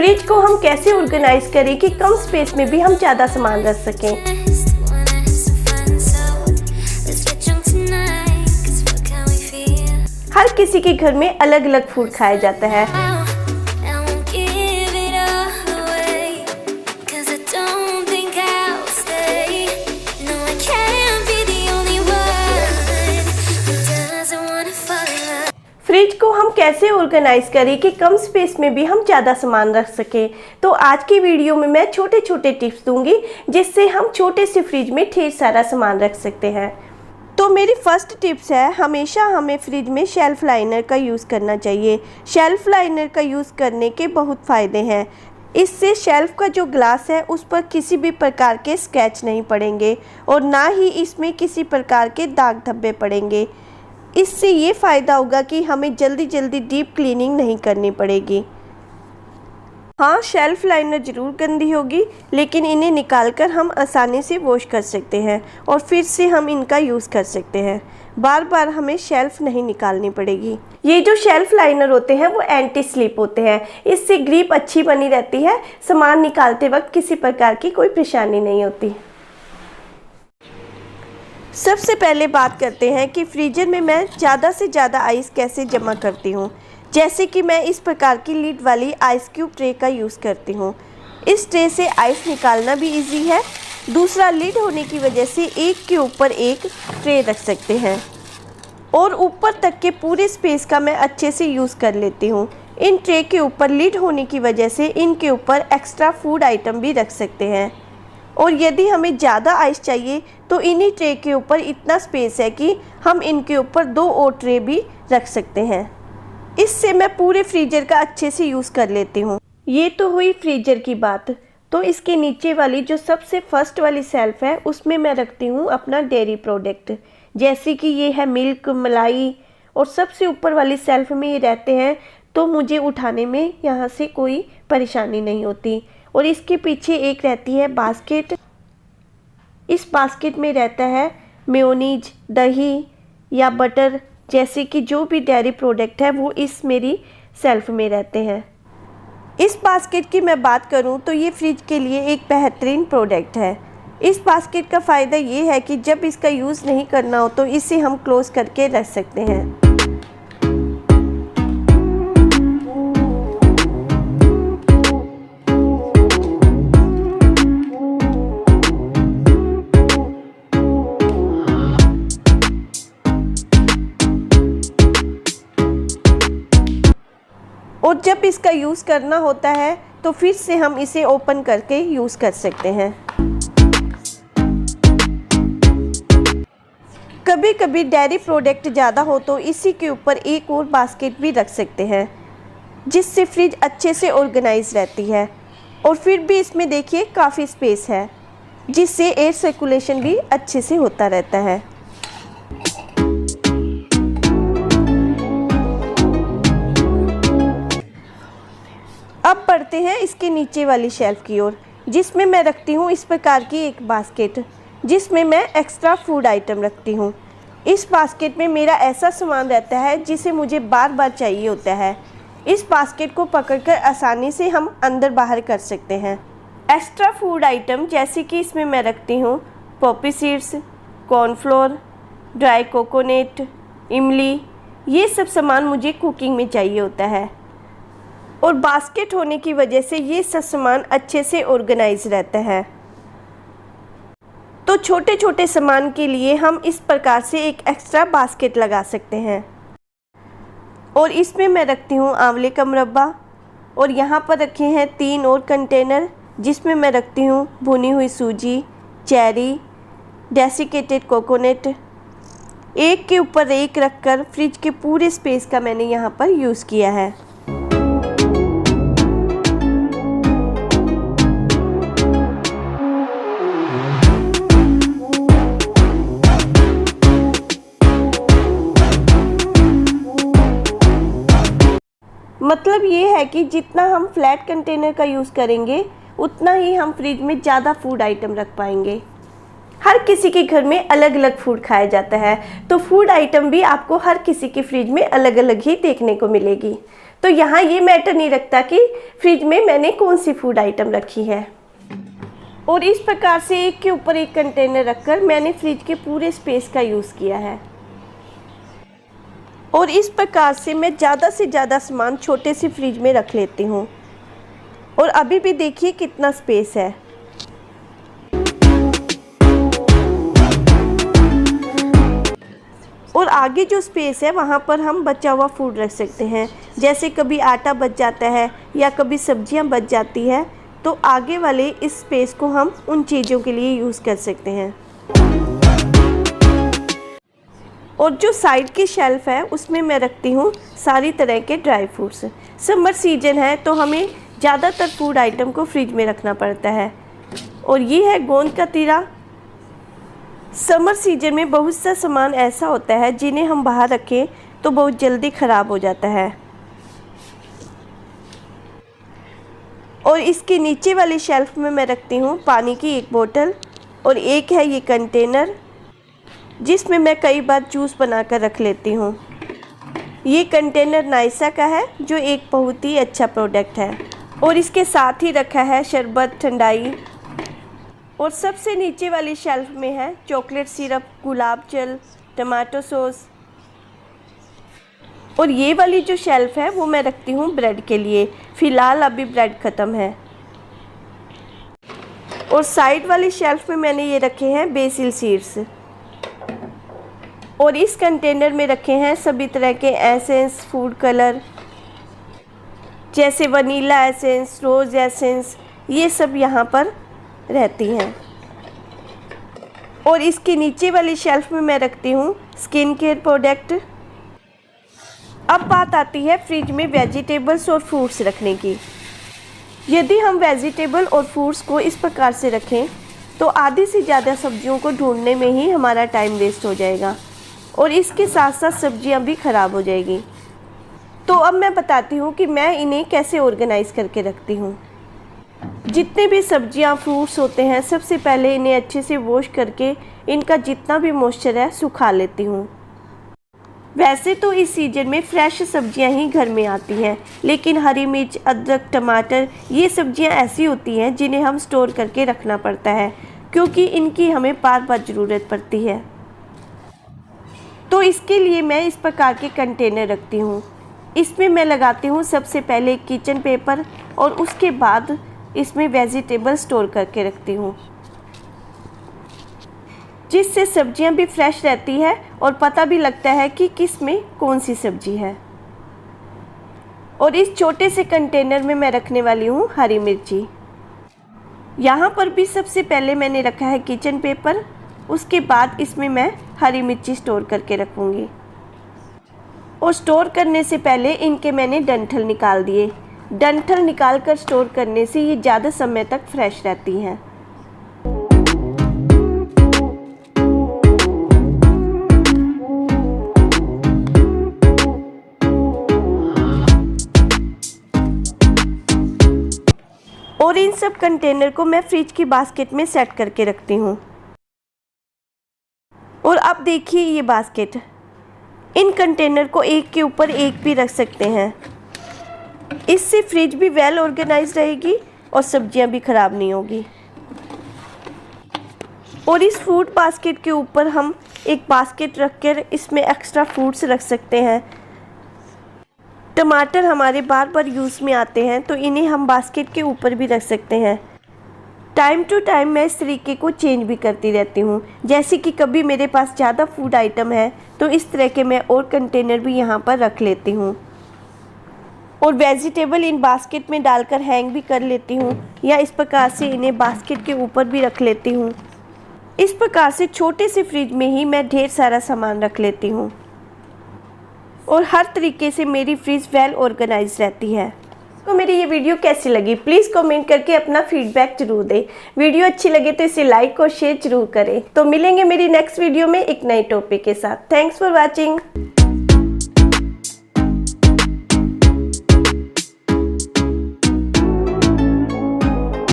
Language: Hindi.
फ्रिज को हम कैसे ऑर्गेनाइज करें कि कम स्पेस में भी हम ज़्यादा सामान रख सकें। हर किसी के घर में अलग अलग फूड खाया जाता है। फ्रिज को हम कैसे ऑर्गेनाइज करें कि कम स्पेस में भी हम ज़्यादा सामान रख सकें। तो आज की वीडियो में मैं छोटे छोटे टिप्स दूंगी जिससे हम छोटे से फ्रिज में ढेर सारा सामान रख सकते हैं। तो मेरी फर्स्ट टिप्स है, हमेशा हमें फ्रिज में शेल्फ लाइनर का यूज़ करना चाहिए। शेल्फ लाइनर का यूज़ करने के बहुत फ़ायदे हैं। इससे शेल्फ का जो ग्लास है उस पर किसी भी प्रकार के स्क्रैच नहीं पड़ेंगे और ना ही इसमें किसी प्रकार के दाग धब्बे पड़ेंगे। इससे ये फ़ायदा होगा कि हमें जल्दी जल्दी डीप क्लीनिंग नहीं करनी पड़ेगी। हाँ, शेल्फ लाइनर ज़रूर गंदी होगी, लेकिन इन्हें निकालकर हम आसानी से वॉश कर सकते हैं और फिर से हम इनका यूज़ कर सकते हैं। बार बार हमें शेल्फ नहीं निकालनी पड़ेगी। ये जो शेल्फ लाइनर होते हैं वो एंटी स्लिप होते हैं। इससे ग्रिप अच्छी बनी रहती है। सामान निकालते वक्त किसी प्रकार की कोई परेशानी नहीं होती। सबसे पहले बात करते हैं कि फ्रीजर में मैं ज़्यादा से ज़्यादा आइस कैसे जमा करती हूँ। जैसे कि मैं इस प्रकार की लिड वाली आइस क्यूब ट्रे का यूज़ करती हूँ। इस ट्रे से आइस निकालना भी इजी है। दूसरा, लिड होने की वजह से एक के ऊपर एक ट्रे रख सकते हैं और ऊपर तक के पूरे स्पेस का मैं अच्छे से यूज़ कर लेती हूँ। इन ट्रे के ऊपर लिड होने की वजह से इनके ऊपर एक्स्ट्रा फूड आइटम भी रख सकते हैं। और यदि हमें ज़्यादा आइस चाहिए तो इन्हीं ट्रे के ऊपर इतना स्पेस है कि हम इनके ऊपर 2 और ट्रे भी रख सकते हैं। इससे मैं पूरे फ्रीजर का अच्छे से यूज़ कर लेती हूँ। ये तो हुई फ्रीजर की बात। तो इसके नीचे वाली जो सबसे फर्स्ट वाली शेल्फ है उसमें मैं रखती हूँ अपना डेयरी प्रोडक्ट, जैसे कि ये है मिल्क, मलाई। और सबसे ऊपर वाली शेल्फ में ये रहते हैं तो मुझे उठाने में यहाँ से कोई परेशानी नहीं होती। और इसके पीछे एक रहती है बास्केट। इस बास्केट में रहता है मेयोनीज, दही या बटर, जैसे कि जो भी डेयरी प्रोडक्ट है वो इस मेरी शेल्फ में रहते हैं। इस बास्केट की मैं बात करूं तो ये फ्रिज के लिए एक बेहतरीन प्रोडक्ट है। इस बास्केट का फ़ायदा ये है कि जब इसका यूज़ नहीं करना हो तो इसे हम क्लोज़ करके रख सकते हैं। और जब इसका यूज़ करना होता है तो फिर से हम इसे ओपन करके यूज़ कर सकते हैं। कभी कभी डेयरी प्रोडक्ट ज़्यादा हो तो इसी के ऊपर एक और बास्केट भी रख सकते हैं, जिससे फ्रिज अच्छे से ऑर्गेनाइज रहती है। और फिर भी इसमें देखिए काफ़ी स्पेस है, जिससे एयर सर्कुलेशन भी अच्छे से होता रहता है। अब बढ़ते हैं इसके नीचे वाली शेल्फ की ओर, जिसमें मैं रखती हूँ इस प्रकार की एक बास्केट, जिसमें मैं एक्स्ट्रा फूड आइटम रखती हूँ। इस बास्केट में मेरा ऐसा सामान रहता है जिसे मुझे बार बार चाहिए होता है। इस बास्केट को पकड़कर आसानी से हम अंदर बाहर कर सकते हैं। एक्स्ट्रा फूड आइटम जैसे कि इसमें मैं रखती हूँ Poppy seeds, cornflour, dry coconut, इमली। ये सब सामान मुझे कुकिंग में चाहिए होता है और बास्केट होने की वजह से ये सब सामान अच्छे से ऑर्गेनाइज रहता है। तो छोटे छोटे सामान के लिए हम इस प्रकार से एक एक्स्ट्रा बास्केट लगा सकते हैं। और इसमें मैं रखती हूँ आंवले का मुरब्बा। और यहाँ पर रखे हैं 3 और कंटेनर, जिसमें मैं रखती हूँ भुनी हुई सूजी, चेरी, डेसिकेटेड कोकोनट। एक के ऊपर एक रखकर फ्रिज के पूरे स्पेस का मैंने यहाँ पर यूज़ किया है। मतलब ये है कि जितना हम फ्लैट कंटेनर का यूज़ करेंगे उतना ही हम फ्रिज में ज़्यादा फूड आइटम रख पाएंगे। हर किसी के घर में अलग अलग फूड खाया जाता है, तो फूड आइटम भी आपको हर किसी के फ्रिज में अलग अलग ही देखने को मिलेगी। तो यहाँ ये मैटर नहीं रखता कि फ्रिज में मैंने कौन सी फूड आइटम रखी है। और इस प्रकार से एक के ऊपर एक कंटेनर रखकर मैंने फ्रिज के पूरे स्पेस का यूज़ किया है। और इस प्रकार से मैं ज़्यादा से ज़्यादा सामान छोटे से फ्रिज में रख लेती हूँ। और अभी भी देखिए कितना स्पेस है। और आगे जो स्पेस है वहाँ पर हम बचा हुआ फूड रख सकते हैं। जैसे कभी आटा बच जाता है या कभी सब्जियाँ बच जाती है, तो आगे वाले इस स्पेस को हम उन चीज़ों के लिए यूज़ कर सकते हैं। और जो साइड की शेल्फ है उसमें मैं रखती हूँ सारी तरह के ड्राई फ्रूट्स। समर सीजन है तो हमें ज़्यादातर फूड आइटम को फ्रिज में रखना पड़ता है। और ये है गोंद कतीरा। समर सीजन में बहुत सा सामान ऐसा होता है जिन्हें हम बाहर रखें तो बहुत जल्दी ख़राब हो जाता है। और इसके नीचे वाली शेल्फ में मैं रखती हूँ पानी की एक बोतल। और एक है ये कंटेनर जिसमें मैं कई बार जूस बनाकर रख लेती हूँ। ये कंटेनर नाइसा का है जो एक बहुत ही अच्छा प्रोडक्ट है। और इसके साथ ही रखा है शरबत, ठंडाई। और सबसे नीचे वाली शेल्फ में है चॉकलेट सिरप, गुलाब जल, टमाटो सॉस। और ये वाली जो शेल्फ है वो मैं रखती हूँ ब्रेड के लिए। फ़िलहाल अभी ब्रेड ख़त्म है। और साइड वाली शेल्फ में मैंने ये रखे हैं बेसिल सीड्स। और इस कंटेनर में रखे हैं सभी तरह के एसेंस, फूड कलर, जैसे वनीला एसेंस, रोज़ एसेंस, ये सब यहाँ पर रहती हैं। और इसके नीचे वाली शेल्फ में मैं रखती हूँ स्किन केयर प्रोडक्ट। अब बात आती है फ्रिज में वेजिटेबल्स और फ्रूट्स रखने की। यदि हम वेजिटेबल और फ्रूट्स को इस प्रकार से रखें तो आधी से ज़्यादा सब्जियों को ढूंढने में ही हमारा टाइम वेस्ट हो जाएगा और इसके साथ साथ सब्जियां भी ख़राब हो जाएगी। तो अब मैं बताती हूँ कि मैं इन्हें कैसे ऑर्गेनाइज़ करके रखती हूँ। जितने भी सब्जियां, फ्रूट्स होते हैं, सबसे पहले इन्हें अच्छे से वॉश करके इनका जितना भी मॉइस्चर है सुखा लेती हूँ। वैसे तो इस सीजन में फ्रेश सब्जियां ही घर में आती हैं, लेकिन हरी मिर्च, अदरक, टमाटर ये सब्जियां ऐसी होती हैं जिन्हें हम स्टोर करके रखना पड़ता है क्योंकि इनकी हमें बार बार ज़रूरत पड़ती है। तो इसके लिए मैं इस प्रकार के कंटेनर रखती हूँ। इसमें मैं लगाती हूँ सबसे पहले किचन पेपर और उसके बाद इसमें वेजिटेबल स्टोर करके रखती हूँ, जिससे सब्जियां भी फ्रेश रहती है और पता भी लगता है कि किस में कौन सी सब्जी है। और इस छोटे से कंटेनर में मैं रखने वाली हूँ हरी मिर्ची। यहाँ पर भी सबसे पहले मैंने रखा है किचन पेपर, उसके बाद इसमें मैं हरी मिर्ची स्टोर करके रखूँगी। और स्टोर करने से पहले इनके मैंने डंठल निकाल दिए। डंठल निकाल कर स्टोर करने से ये ज़्यादा समय तक फ्रेश रहती हैं। और इन सब कंटेनर को मैं फ्रिज की बास्केट में सेट करके रखती हूँ। और अब देखिए ये बास्केट, इन कंटेनर को एक के ऊपर एक भी रख सकते हैं। इससे फ्रिज भी वेल ऑर्गेनाइज रहेगी और सब्जियां भी ख़राब नहीं होगी। और इस फ्रूट बास्केट के ऊपर हम एक बास्केट रखकर इसमें एक्स्ट्रा फ्रूट्स रख सकते हैं। टमाटर हमारे बार बार यूज़ में आते हैं तो इन्हें हम बास्केट के ऊपर भी रख सकते हैं। टाइम टू टाइम मैं इस तरीके को चेंज भी करती रहती हूँ। जैसे कि कभी मेरे पास ज़्यादा फूड आइटम है तो इस तरह के मैं और कंटेनर भी यहाँ पर रख लेती हूँ। और वेजिटेबल इन बास्केट में डालकर हैंग भी कर लेती हूँ या इस प्रकार से इन्हें बास्केट के ऊपर भी रख लेती हूँ। इस प्रकार से छोटे से फ्रिज में ही मैं ढेर सारा सामान रख लेती हूँ और हर तरीके से मेरी फ्रिज वेल ऑर्गेनाइज रहती है। तो मेरी ये वीडियो कैसी लगी प्लीज़ कमेंट करके अपना फीडबैक जरूर दें। वीडियो अच्छी लगे तो इसे लाइक और शेयर जरूर करें। तो मिलेंगे मेरी नेक्स्ट वीडियो में एक नए टॉपिक के साथ। Thanks for watching.